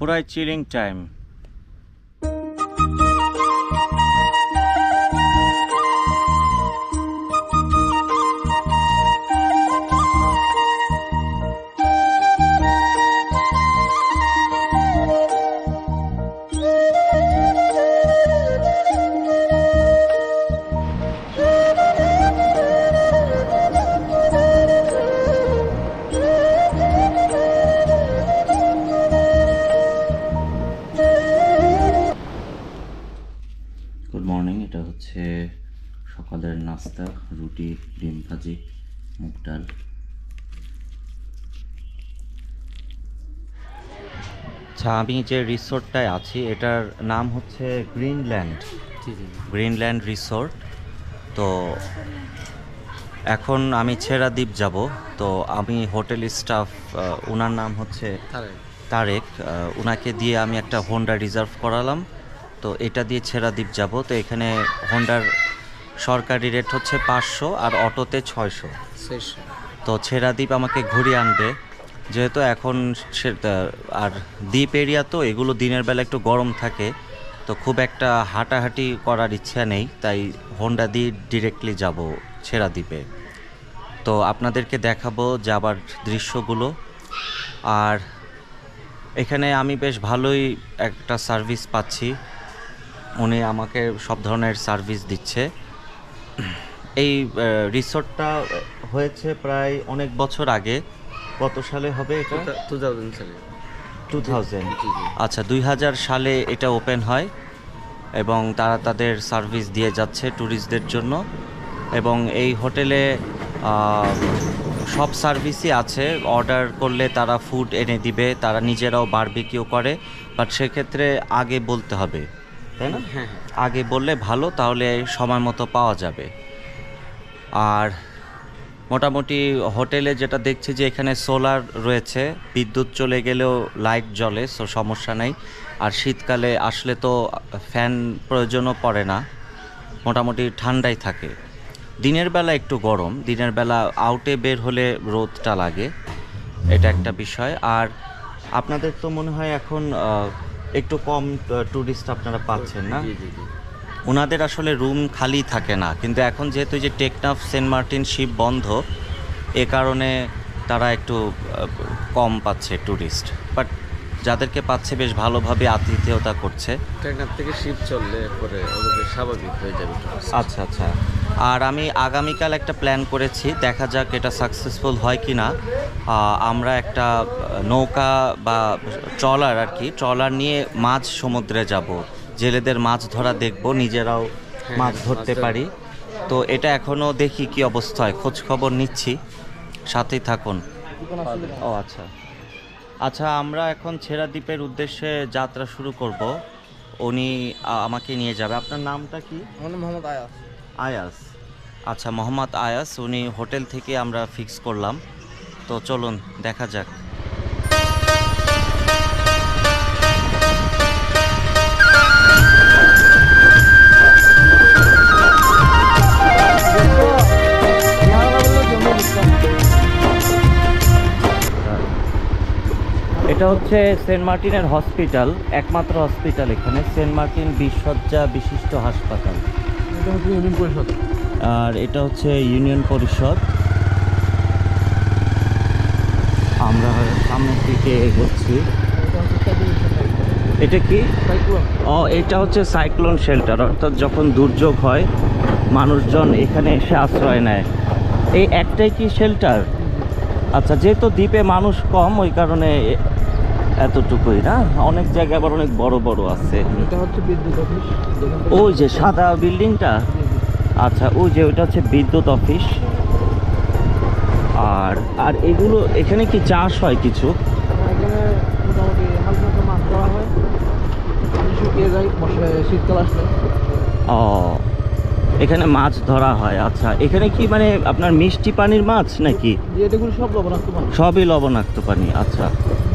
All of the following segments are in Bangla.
পুরাই চিলিং টাইম। গুড মর্নিং, এটা হচ্ছে সকালের নাস্তা, রুটি, ডিম ভাজি, মুগ ডাল। আচ্ছা, আমি যে রিসোর্টটায় আছি এটার নাম হচ্ছে গ্রিনল্যান্ড। Greenland resort. তো এখন আমি ছেড়াদ্বীপ যাব। তো আমি হোটেল স্টাফ, ওনার নাম হচ্ছে তারেক, ওনাকে দিয়ে আমি একটা হোন্ডা রিজার্ভ করালাম। তো এটা দিয়ে ছেড়াদ্বীপ যাব। তো এখানে হোন্ডার সরকারি রেট হচ্ছে 500 আর অটোতে 600। তো ছেড়াদ্বীপ আমাকে ঘুরিয়ে আনবে, যেহেতু এখন আর দ্বীপ এরিয়া, তো এগুলো দিনের বেলা একটু গরম থাকে, তো খুব একটা হাঁটাহাঁটি করার ইচ্ছা নেই, তাই হোন্ডা দিয়ে ডিরেক্টলি যাব ছেড়াদ্বীপে। তো আপনাদেরকে দেখাবো যাবার দৃশ্যগুলো। আর এখানে আমি বেশ ভালোই একটা সার্ভিস পাচ্ছি, উনি আমাকে সব ধরনের সার্ভিস দিচ্ছে। এই রিসোর্টটা হয়েছে প্রায় অনেক বছর আগে। কত সালে হবে এটা? 2000 সালে। 2000। আচ্ছা, 2000 সালে এটা ওপেন হয় এবং তারা তাদের সার্ভিস দিয়ে যাচ্ছে ট্যুরিস্টদের জন্য। এবং এই হোটেলে সব সার্ভিসই আছে। অর্ডার করলে তারা ফুড এনে দিবে, তারা নিজেরাও বারবিকিউ করে, বাট সেক্ষেত্রে আগে বলতে হবে, তাই না? হ্যাঁ, আগে বললে ভালো, তাহলে সময় মতো পাওয়া যাবে। আর মোটামুটি হোটেলে যেটা দেখছি যে এখানে সোলার রয়েছে, বিদ্যুৎ চলে গেলেও লাইট জ্বলে, সো সমস্যা নেই। আর শীতকালে আসলে তো ফ্যান প্রয়োজনও পড়ে না, মোটামুটি ঠান্ডাই থাকে। দিনের বেলা একটু গরম, দিনের বেলা আউটে বের হলে রোদটা লাগে, এটা একটা বিষয়। আর আপনাদের তো মনে হয় এখন একটু কম ট্যুরিস্ট আপনারা পাচ্ছেন না? ওনাদের আসলে রুম খালি থাকে না, কিন্তু এখন যেহেতু যে টেকনাফ সেন্ট মার্টিন শিপ বন্ধ, এ কারণে তারা একটু কম পাচ্ছে ট্যুরিস্ট। বাট যাদেরকে পাচ্ছে বেশ ভালোভাবে আতিথেয়তা করছে। টেকনাফ থেকে শিপ চললে পরে ওদের স্বাভাবিক হয়ে যাবে। আচ্ছা আচ্ছা। আর আমি আগামীকাল একটা প্ল্যান করেছি, দেখা যাক এটা সাকসেসফুল হয় কি না। আমরা একটা নৌকা বা ট্রলার আর কি, ট্রলার নিয়ে মাছ সমুদ্রে যাব, জেলেদের মাছ ধরা দেখব, নিজেরাও মাছ ধরতে পারি। তো এটা এখনও দেখি কি অবস্থা হয়, খোঁজ খবর নিচ্ছি, সাথেই থাকুন। ও আচ্ছা আচ্ছা, আমরা এখন ছেড়াদ্বীপের উদ্দেশ্যে যাত্রা শুরু করব। উনি আমাকে নিয়ে যাবে। আপনার নামটা কি? মোহাম্মদ আয়াস। আয়াস। আচ্ছা, মোহাম্মদ আয়াস, উনি হোটেল থেকে আমরা ফিক্স করলাম। তো চলুন দেখা যাক। এটা হচ্ছে সেন্ট মার্টিনের হসপিটাল, একমাত্র হসপিটাল এখানে, সেন্ট মার্টিন 20 শয্যা বিশিষ্ট হাসপাতাল। এটা হচ্ছে ইউনিয়ন পরিষদ। আর এটা হচ্ছে ইউনিয়ন পরিষদ। আমরা সামনের দিকে এগোচ্ছি। এটা কি? ও, এটা হচ্ছে সাইক্লোন শেল্টার, অর্থাৎ যখন দুর্যোগ হয় মানুষজন এখানে এসে আশ্রয় নেয়। এই একটাই কি শেল্টার? আচ্ছা, যেহেতু দ্বীপে মানুষ কম ওই কারণে এতটুকুই না, অনেক জায়গায় আবার অনেক বড় বড় আছে। এটা হচ্ছে বিদ্যুৎ অফিস। ওই যে সাদা বিল্ডিংটা, আচ্ছা ওই যে ওইটা হচ্ছে বিদ্যুৎ অফিস। আর আর এগুলো এখানে কি চাষ হয় কিছু? এখানে মোটামুটি হালকা হালকা মাছ ধরা হয়, পানি শুকিয়ে যায় শীতকাল আসলে। ও, এখানে মাছ ধরা হয়। আচ্ছা, এখানে কি মানে আপনার মিষ্টি পানির মাছ নাকি? এগুলো সব লবণাক্ত পানি। সবই লবণাক্ত পানি। আচ্ছা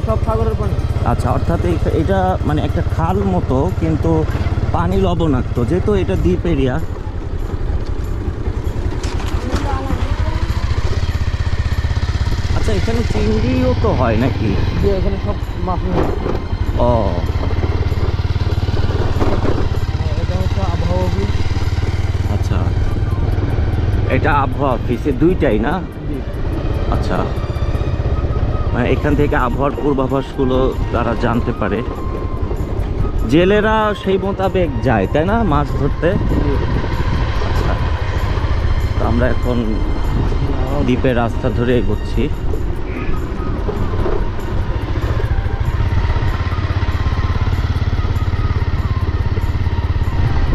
সব সাগরের পানি। আচ্ছা, অর্থাৎ এটা মানে একটা খাল মতো, কিন্তু পানি লবণাক্ত, যেহেতু এটা দ্বীপ এরিয়া। আচ্ছা, এখানে চিংড়িও তো হয় নাকি? যে এখানে সব মাছ ও এটা হচ্ছে আবহাওয়া অফিস। আচ্ছা, এটা আবহাওয়া অফিসে দুইটাই না? জি। আচ্ছা, মানে এখান থেকে আবহাওয়ার পূর্বাভাসগুলো তারা জানতে পারে। জেলেরা সেই মোতাবেক যায় তাই না মাছ ধরতে? জি। আচ্ছা, তো আমরা এখন দ্বীপের রাস্তা ধরে এগোচ্ছি।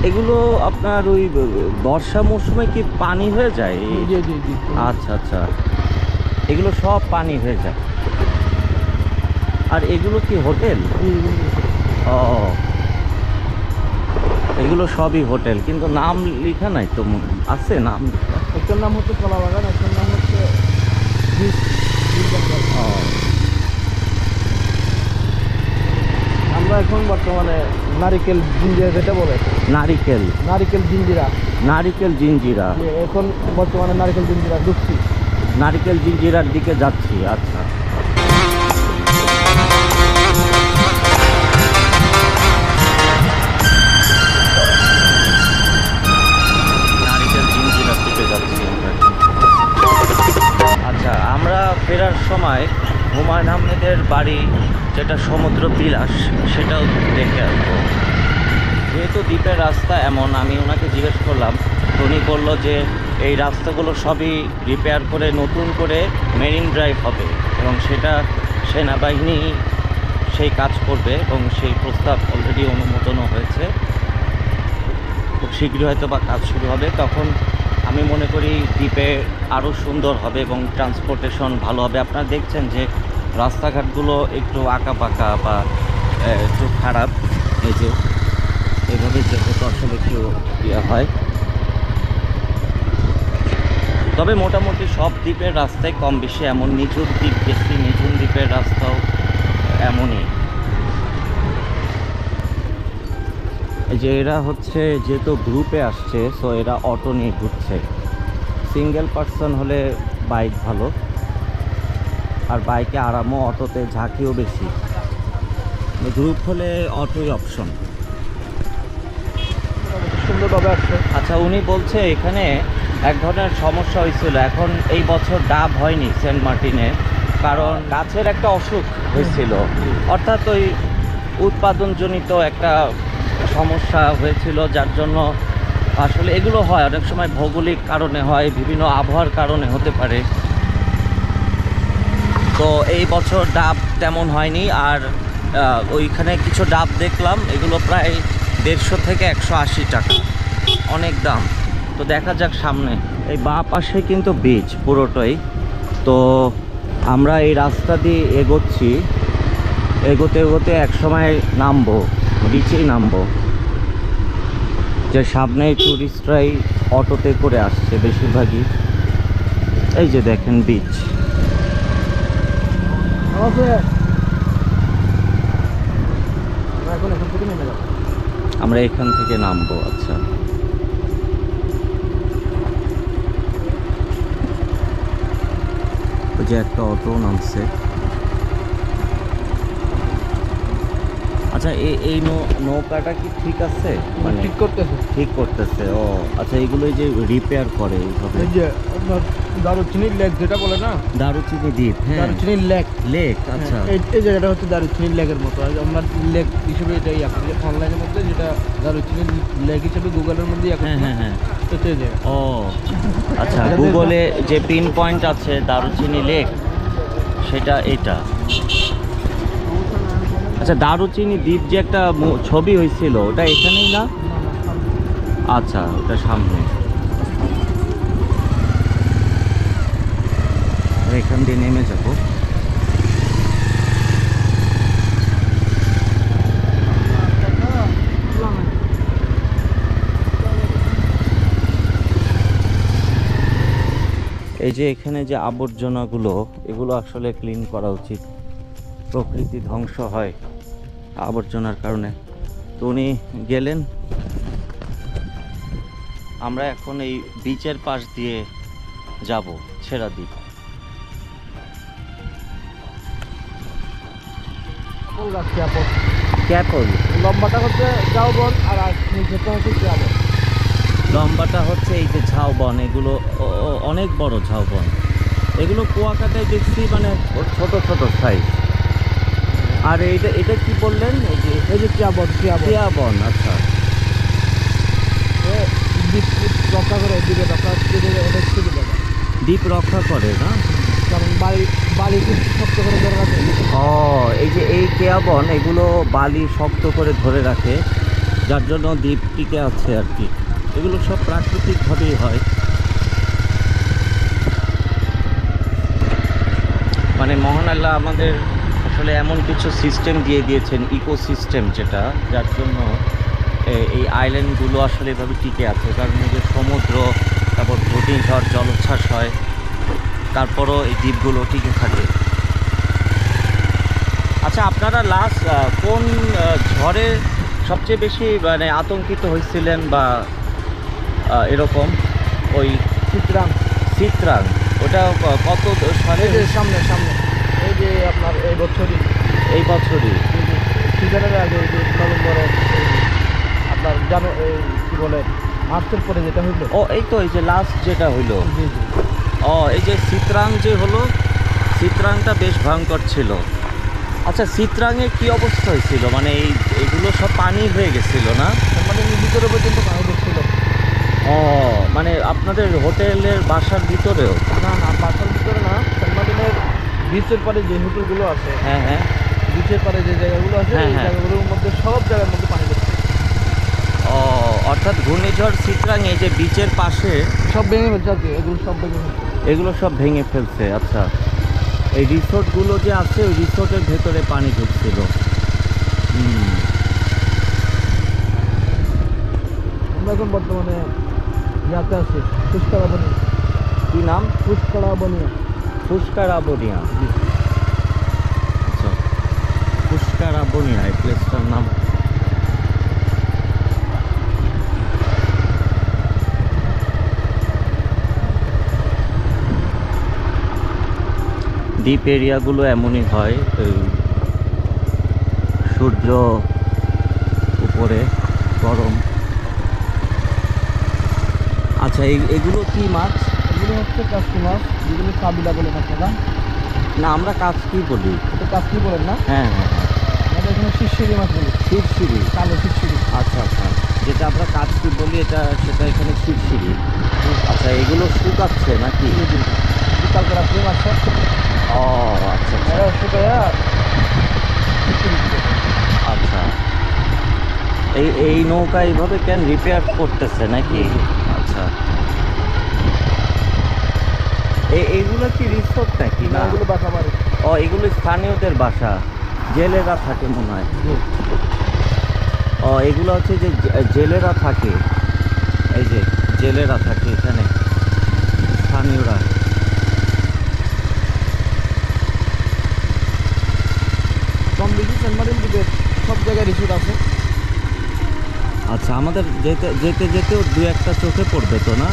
এগুলো আপনার ওই বর্ষা মৌসুমে কি পানি হয়ে যায়? জি জি জি। আচ্ছা আচ্ছা, এগুলো সব পানি হয়ে যায়। আর এগুলো কি হোটেল? ও, এগুলো সবই হোটেল, কিন্তু নাম লেখা নাই তো। আছে নাম? একটার নাম হচ্ছে কলা বাগান, একটার নাম হচ্ছে ও, আমরা এখন বর্তমানে নারিকেল জিঞ্জিরা যেটা বলে, নারিকেল নারিকেল জিঞ্জিরা, নারিকেল জিঞ্জিরা। যে এখন বর্তমানে নারিকেল জিঞ্জিরা ঢুকছি। নারিকেল জিঞ্জিরার দিকে যাচ্ছি। আচ্ছা, নারিকেল জিঞ্জিরার দিকে যাচ্ছি আমরা এখন। আচ্ছা, আমরা ফেরার সময় হুমায়ুন আহমেদের বাড়ি যেটা সমুদ্র বিলাস সেটাও দেখে আসবো। যেহেতু দ্বীপের রাস্তা এমন, আমি ওনাকে জিজ্ঞেস করলাম, তো উনি বললো যে এই রাস্তাগুলো সবই রিপেয়ার করে নতুন করে মেরিন ড্রাইভ হবে এবং সেটা সেনাবাহিনী সেই কাজ করবে এবং সেই প্রস্তাব অলরেডি অনুমোদনও হয়েছে। খুব শীঘ্রই হয়তো বা কাজ শুরু হবে। তখন আমি মনে করি দ্বীপে আরও সুন্দর হবে এবং ট্রান্সপোর্টেশন ভালো হবে। আপনারা দেখছেন যে রাস্তাঘাটগুলো একটু আঁকা বাঁকা বা একটু খারাপ। এই যে এইভাবে যেতে তো আসলে একটু ইয়ে হয়। তবে মোটামুটি সব দ্বীপের রাস্তায় কম বেশি এমন, নিঝুম দ্বীপ গেছি, নিঝুম দ্বীপের রাস্তাও এমনই। এই যে এরা হচ্ছে যেহেতু গ্রুপে আসছে, সো এরা অটো নিয়ে ঘুরছে। সিঙ্গেল পার্সন হলে বাইক ভালো, আর বাইকে আরামও, অটোতে ঝাঁকিও বেশি। গ্রুপ হলে অটোই অপশন। সুন্দরভাবে আসছে। আচ্ছা, উনি বলছে এখানে এক ধরনের সমস্যা হয়েছিল, এখন এই বছর ডাব হয়নি সেন্ট মার্টিনে, কারণ গাছের একটা অসুখ হয়েছিল, অর্থাৎ ওই উৎপাদনজনিত একটা সমস্যা হয়েছিল, যার জন্য আসলে এগুলো হয় অনেক সময় ভৌগোলিক কারণে হয়, বিভিন্ন আবহাওয়ার কারণে হতে পারে। তো এই বছর ডাব তেমন হয়নি। আর ওইখানে কিছু ডাব দেখলাম, এগুলো প্রায় 150 থেকে 180 টাকা, অনেক দাম। তো দেখা যাক সামনে। এই বাঁ পাশে কিন্তু বিচ পুরোটাই। তো আমরা এই রাস্তা দিয়ে এগোচ্ছি, এগোতে এগোতে এক সময় নামবো, বিচেই নামবো। যে সামনে টুরিস্টরাই অটোতে করে আসছে বেশিরভাগই। এই যে দেখেন বিচ। এখন এখান থেকে নেমে যাবো। আমরা এখান থেকে নামবো। আচ্ছা, ওই যে একটা অটো নামছে। আচ্ছা, এই নৌকাটা কি ঠিক আছে? মানে ঠিক করতেছে। ঠিক করতেছে। ও আচ্ছা, এগুলোই যে রিপেয়ার করে এইভাবে। এই যে আপনার দারুচিনির লেক যেটা বলে না, দারুচিনি দ্বীপ। হ্যাঁ, দারুচিনির লেক। লেক। আচ্ছা, এই জায়গাটা হচ্ছে দারুচিনির লেকের মতো, আর আমরা লেক হিসেবে এটাই এখন অনলাইনের মধ্যে যেটা দারুচিনির লেক হিসেবে গুগলের মধ্যে হ্যাঁ হ্যাঁ হ্যাঁ। এটা এই জায়গা। ও আচ্ছা, গুগলে যে পিন পয়েন্ট আছে দারুচিনি লেক, সেটা এটা। আচ্ছা, দারুচিনি দ্বীপ যে একটা ছবি হয়েছিল, ওটা এখানেই না? আচ্ছা, ওটা সামনে। এখান দিয়ে নেমে যাব। এই যে এখানে যে আবর্জনাগুলো, এগুলো আসলে ক্লিন করা উচিত। প্রকৃতি ধ্বংস হয় আবর্জনার কারণে। তো উনি গেলেন, আমরা এখন এই বিচের পাশ দিয়ে যাব ছেড়া দ্বীপ। ফুল গাছ ক্যাপল, লম্বাটা হচ্ছে ঝাউবন আর নিচেটা হচ্ছে চিয়াবন। লম্বাটা হচ্ছে এই যে ঝাউবন, এগুলো অনেক বড় ঝাউবন। এগুলো কুয়াকাটায় দেখছি মানে ছোট ছোট সাইজ। আর এটা এটা কি বললেন? এই যে চিয়াবন চিয়াবন। আচ্ছা, দ্বীপ রক্ষা করে, দ্বীপে রক্ষা অনেক সুবিধা দেয়। দ্বীপ রক্ষা করে না? কারণ বালি খুব শক্ত করে ধরে রাখে। ও, এই যে এই কেয়াবন এগুলো বালি শক্ত করে ধরে রাখে, যার জন্য দ্বীপ টিকে আছে আর কি। এগুলো সব প্রাকৃতিকভাবেই হয়। মানে মহান আল্লাহ আমাদের আসলে এমন কিছু সিস্টেম দিয়ে দিয়েছেন, ইকোসিস্টেম যেটা, যার জন্য এই আইল্যান্ডগুলো আসলে এভাবে টিকে আছে। কারণ এই যে সমুদ্র, তারপর ঘূর্ণিঝড়, জলোচ্ছ্বাস হয়, তারপরও এই দ্বীপগুলো টিকে থাকে। আচ্ছা, আপনারা লাস্ট কোন ঝড়ে সবচেয়ে বেশি মানে আতঙ্কিত হয়েছিলেন বা এরকম? ওই চিত্রাং, চিত্রাং, ওটা কত সালে? এই যে সামনে এই যে আপনার এই বছরই, এই বছরই সিজনের আগে, এই যে নভেম্বরে আপনার জানো এই কি বলে মার্চের পরে যেটা হইলো। ও, এই তো এই যে লাস্ট যেটা হইলো। জি জি। ও, এই যে চিত্রাং যে হলো, চিত্রাংটা বেশ ভয়ঙ্কর ছিল। আচ্ছা, চিত্রাংয়ের কি অবস্থা হয়েছিল? মানে এইগুলো সব পানি হয়ে গেছিল না? মানে ভিতরে পর্যন্ত পানি ঢুকছিল। ও, মানে আপনাদের হোটেলের বাসার ভিতরেও? না না, বাসার ভিতরে না, সেন্টমার্টিনের বিচের পারে যে হোটেলগুলো আছে, হ্যাঁ হ্যাঁ। বিচের পারে যে জায়গাগুলো আছে, হ্যাঁ, এই হ্যাঁ। জায়গাগুলোর মধ্যে সব জায়গার মধ্যে পানি ঢুকছে। ও, অর্থাৎ ঘূর্ণিঝড় চিত্রাং এই যে বিচের পাশে সব ভেঙে ফেলছে আর কি, এগুলো সব ভেঙে ফেলছে। এগুলো সব ভেঙে ফেলছে। আচ্ছা, এই রিসোর্টগুলো যে আছে ওই রিসোর্টের ভেতরে পানি ঢুকছিল। আমরা এখন বর্তমানে ইয়াতে আছি, পুষ্করা বনিয়া। কি নাম? পুষ্করা বনিয়া। পুষ্করা বনিয়া। আচ্ছা, পুষ্করা বনিয়া এই প্লেসটার নাম। দ্বীপ এরিয়াগুলো এমনই হয়, সূর্য উপরে, গরম। আচ্ছা, এগুলো কি মাছ? এগুলো হচ্ছে কাস্কি মাছ, যেগুলো কাবিলা বলে আপনারা। না, আমরা কাচকি বলি। এটা কাস্কি বলেন না? হ্যাঁ হ্যাঁ হ্যাঁ। আমাদের এখানে শিরশিরি মাছ বলি। শিরশিরি? কালো শিরশিরি। আচ্ছা আচ্ছা, যেটা আমরা কাচকি বলি সেটা এখানে শিরশিরি। আচ্ছা, এগুলো শুকাচ্ছে নাকি? কালকে রাত্রে মাছটা ও আচ্ছা আচ্ছা শুকাইয়া আচ্ছা। এই নৌকা এইভাবে কেন রিপেয়ার করতেছে নাকি? আচ্ছা, এইগুলো কি রিসোর্ট নাকি? না, এগুলো বাসা বাড়ি। ও, এগুলো স্থানীয়দের বাসা, জেলেরা থাকে মনে হয়। ও, এগুলো হচ্ছে যে জেলেরা থাকে, এই যে জেলেরা থাকে এখানে, স্থানীয়রা। কম বেশি সেন্টমার্টিন দ্বীপের সব জায়গায় রিসোর্ট আছে। আচ্ছা, আমাদের যেতে যেতে যেতেও দু একটা চোখে পড়বে তো না?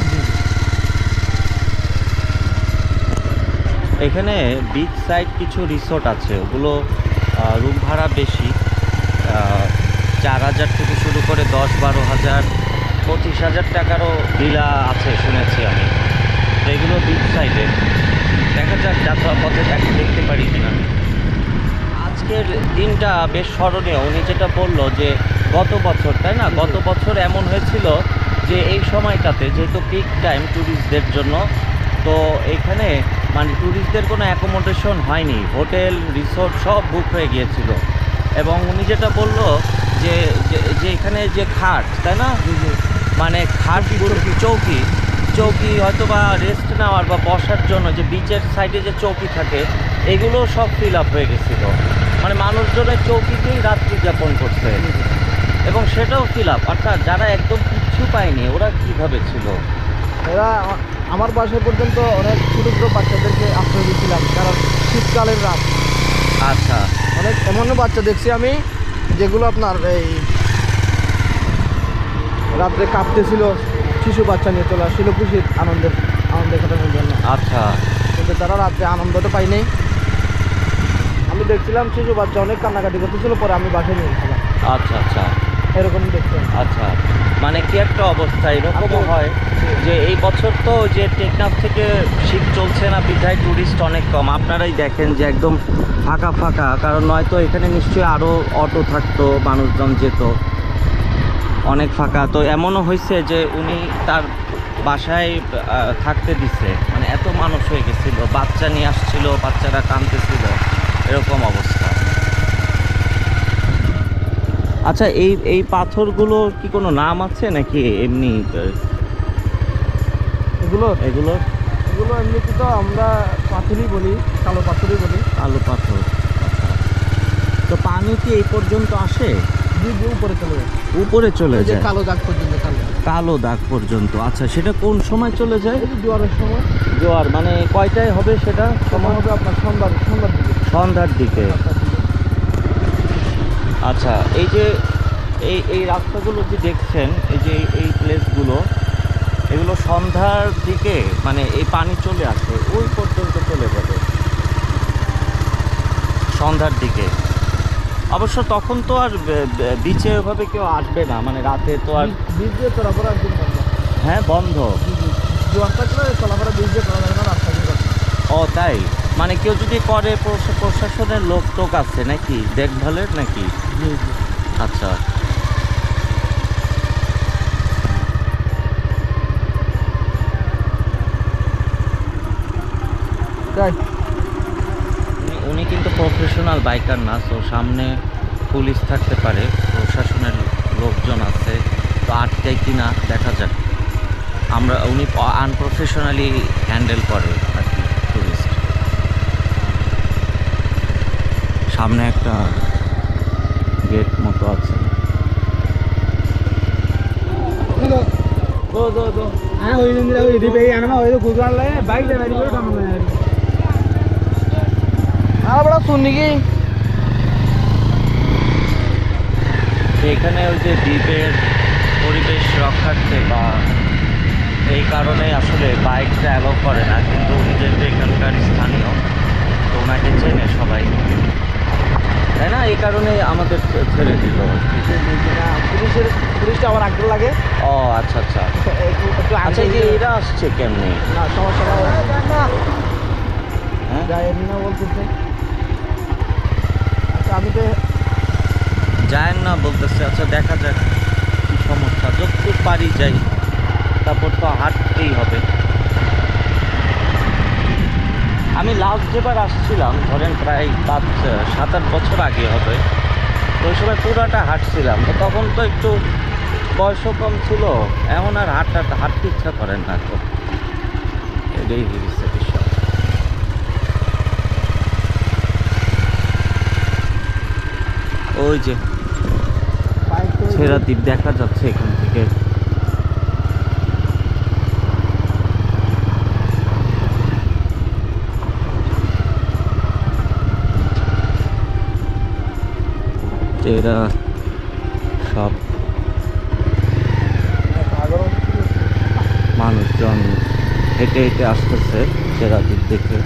এখানে বিচ সাইড কিছু রিসোর্ট আছে, ওগুলো রুম ভাড়া বেশি, 4,000 থেকে শুরু করে 10-12,000, 25,000 টাকারও ভিলা আছে শুনেছি আমি। তো এগুলো বিচ সাইডে, দেখা যাক যাত্রা পথে দেখতে পারি কিনা। আজকের দিনটা বেশ স্মরণীয়। উনি যেটা বললো যে গত বছর, তাই না, গত বছর এমন হয়েছিল যে এই সময়টাতে যেহেতু পিক টাইম ট্যুরিস্টদের জন্য, তো এখানে মানে ট্যুরিস্টদের কোনো অ্যাকোমোডেশন হয়নি, হোটেল রিসোর্ট সব বুক হয়ে গিয়েছিল। এবং উনি যেটা বললো যে যে এখানে যে খাট, তাই না, মানে খাট, চৌকি হয়তো বা রেস্ট নেওয়ার বা বসার জন্য যে বিচের সাইডে যে চৌকি থাকে, এগুলো সব ফিল আপ হয়ে গেছিলো। মানে মানুষজনের চৌকিতেই রাত্রি যাপন করছে, এবং সেটাও ফিল আপ। অর্থাৎ যারা একদম কিচ্ছু পায়নি ওরা কীভাবে ছিল? এরা আমার বাসায় পর্যন্ত অনেক ছোটো ছোটো বাচ্চাদেরকে আশ্রয় দিয়েছিলাম, কারণ শীতকালের রাত। আচ্ছা, অনেক এমনও বাচ্চা দেখছি আমি যেগুলো আপনার এই রাত্রে কাঁপতেছিল, শিশু বাচ্চা নিয়ে চলে আসছিল খুশির আনন্দে কাটানোর জন্য। আচ্ছা, কিন্তু তারা রাত্রে আনন্দটা পায়নি। আমি দেখছিলাম শিশু বাচ্চা অনেক কান্নাকাটি করতেছিল, পরে আমি বাসায় নিয়ে গেছিলাম। আচ্ছা আচ্ছা এরকম দেখছেন। আচ্ছা, মানে কি একটা অবস্থা এরকমও আপনি- হয় যে এই বছর তো যে টেকনাফ থেকে শিপ চলছে না, বিধায় টুরিস্ট অনেক কম। আপনারাই দেখেন যে একদম ফাঁকা ফাঁকা, কারণ নয়তো এখানে নিশ্চয়ই আরও অটো থাকতো, মানুষজন যেত, অনেক ফাঁকা। তো এমনও হয়েছে যে উনি তার বাসায় থাকতে দিছে, মানে এত মানুষ হয়ে গেছিল, বাচ্চা নিয়ে আসছিল, বাচ্চারা কাঁদতেছিল, এরকম অবস্থা। আচ্ছা, এই এই পাথরগুলো কি কোনো নাম আছে নাকি এমনি এগুলো এগুলো? এগুলো এমনিতে তো আমরা পাথরই বলি, কালো পাথরই বলি। আলু পাথর। আচ্ছা, তো পানি কি এই পর্যন্ত আসে? জি জি, উপরে চলে যায়, উপরে চলে এই যে যায় কালো দাগ পর্যন্ত, কালো কালো দাগ পর্যন্ত? আচ্ছা, সেটা কোন সময় চলে যায়? এই যে জোয়ারের সময়। জোয়ার মানে কয়টায় হবে সেটা? সময় হবে আপনার সন্ধ্যার দিকে। সন্ধ্যার দিকে। 7টার দিকে। আচ্ছা, এই যে এই রাস্তাগুলো যে দেখছেন, এই যে এই প্লেসগুলো, এগুলো সন্ধ্যার দিকে মানে এই পানি চলে আসে, ওই পর্যন্ত চলে যাবে সন্ধ্যার দিকে। অবশ্য তখন তো আর বিচে ওভাবে কেউ আসবে না, মানে রাতে তো আর। বীজ দিয়ে চলাফেরা একদম বন্ধ। হ্যাঁ, বন্ধ। জি জি, জোয়ার থাকলে চলাফেরা বীজ দিয়ে করা যাবে না, রাস্তা দিয়ে করতে হবে। ও তাই? মানে কেউ যদি করে, প্রশাসনের লোক টোক আছে নাকি দেখভালের নাকি? জি জি। আচ্ছা, তাই উনি কিন্তু প্রফেশনাল বাইকার না, তো সামনে পুলিশ থাকতে পারে, প্রশাসনের লোকজন আছে, তো আটকায় কিনা দেখা যাক। উনি আনপ্রফেশনালি হ্যান্ডেল করে আর কি টুরিস্ট। সামনে একটা গেট মতো আছে। বড় শুনি কি তো এখানে ওই যে দ্বীপের পরিবেশ রক্ষার্থে বা এই কারণে আসলে বাইকটা অ্যালাউ করে না, কিন্তু উনি যেহেতু এখানকার স্থানীয়, তো ওনাকে চেনে সবাই, তাই না? এই কারণে আমাদের ছেড়ে দিল আর কি। পুলিশটা আবার আগ্রহ লাগে। ও আচ্ছা আচ্ছা একটু আচ্ছা, এই যে এরা আসছে কেমনি? না, সমস্যা না, হ্যাঁ, যায়নি না বলতেছে। আচ্ছা, আমি তো যায় না বলতেছে। আচ্ছা, দেখা যাক কি সমস্যা, যতটুকু পারি যাই, তারপর তো হাঁটতেই হবে। আমি লাস্ট যেবার আসছিলাম ধরেন প্রায় 7-8 বছর আগে হবে, তো ওই সময় পুরাটা হাঁটছিলাম, তো তখন তো একটু বয়সও কম ছিল, এমন আর হাঁটতে ইচ্ছা করে না তো, এটাই হয়েছে বিষয়। ওই যে বাইক তো ছেড়া দ্বীপ দেখা যাচ্ছে এখান থেকে। এরা সব মানুষজন হেঁটে হেঁটে আসতেছে ছেড়া দ্বীপ দেখে।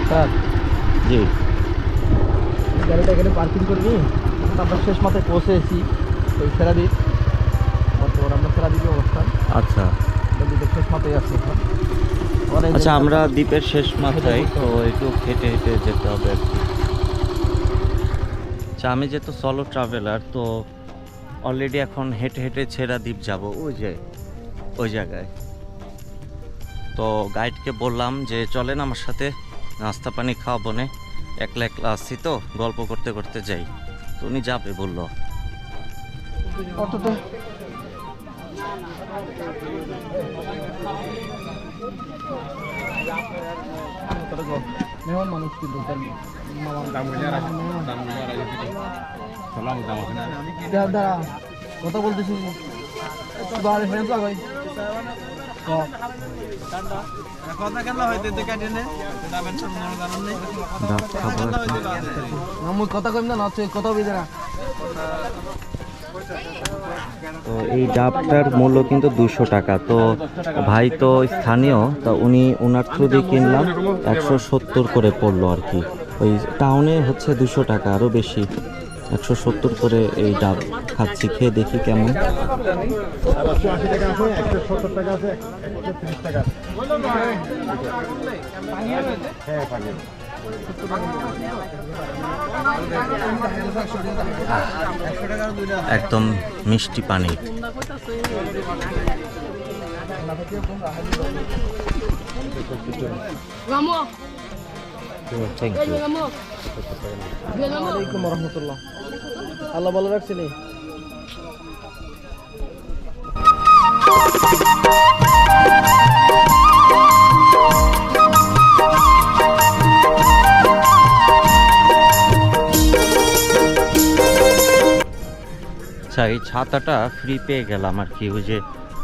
স্যার, জি, গাড়িটা এখানে পার্কিং করে নিই। আমরা শেষ মাথায় পৌঁছেছি ওই ফেরাদ্বীপ। বর্তমানে আমরা ফেরাদ্বীপে অবস্থান, আচ্ছা দ্বীপের শেষ মাথায় আছি এখন। আমার এই আচ্ছা, যে- আমরা দ্বীপের শেষ মাথায়, তো একটু হেঁটে হেঁটে যেতে হবে আর কি। আচ্ছা, আমি যেহেতু সলো ট্রাভেলার, তো অলরেডি এখন হেঁটে হেঁটে ছেড়া দ্বীপ যাব, ওই জায়গায়। তো গাইডকে বললাম যে চলেন আমার সাথে, নাস্তা পানি খাওয়াবো নে, একলা একলা আসছি তো, গল্প করতে করতে যাই। তো উনি যাবে বললো। অটোতে মেহমান মানুষ কিন্তু তার মামা দাঁড়া কথা বলতেছি বাড়ি ফ্রেন্ড লাগাই কথা কেন হইতে তে কাটে নে যাবেন সামনে জানেন নাই আমি কথা কইম না নাচে কথা বইদে না। তো এই ডাবটার মূল্য কিন্তু 200 টাকা। তো ভাই তো স্থানীয়, তো উনি ওনার থ্রু দিয়ে কিনলাম, 170 করে পড়লো আর কি। ওই টাউনে হচ্ছে 200 টাকা, আরও বেশি, 170 করে এই ডাব খাচ্ছি, খেয়ে দেখি কেমন। 180 টাকা আছে, 170 টাকা আছে, 130 টাকা। হ্যাঁ পানি একদম মিষ্টি পানি। Thank you. ওয়ালাইকুম রহমতুল্লাহ। আল্লাহ ভালো রাখছেন। আচ্ছা, এই ছাতাটা ফ্রি পেয়ে গেলাম আর কি, ওই যে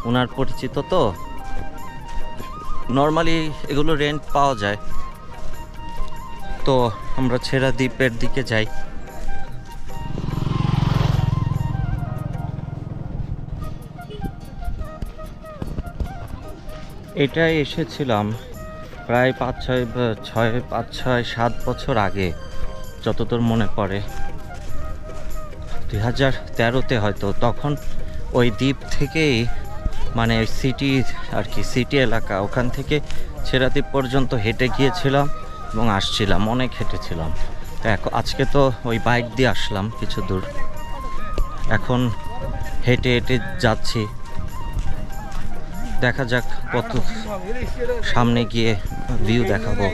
ওনার পরিচিত, তো নর্মালি এগুলো রেন্ট পাওয়া যায়। তো আমরা ছেড়া দ্বীপের দিকে যাই। এটাই এসেছিলাম প্রায় 5-6-7 বছর আগে, যতদূর মনে পড়ে 2013-তে হয়তো। তখন ওই দ্বীপ থেকেই, মানে সিটি আর কি, সিটি এলাকা, ওখান থেকে ছেড়াদ্বীপ পর্যন্ত হেঁটে গিয়েছিলাম এবং আসছিলাম, অনেক হেঁটেছিলাম। তো আজকে তো ওই বাইক দিয়ে আসলাম কিছু দূর, এখন হেঁটে হেঁটে যাচ্ছি। দেখা যাক কত সামনে গিয়ে ভিউ দেখাবো।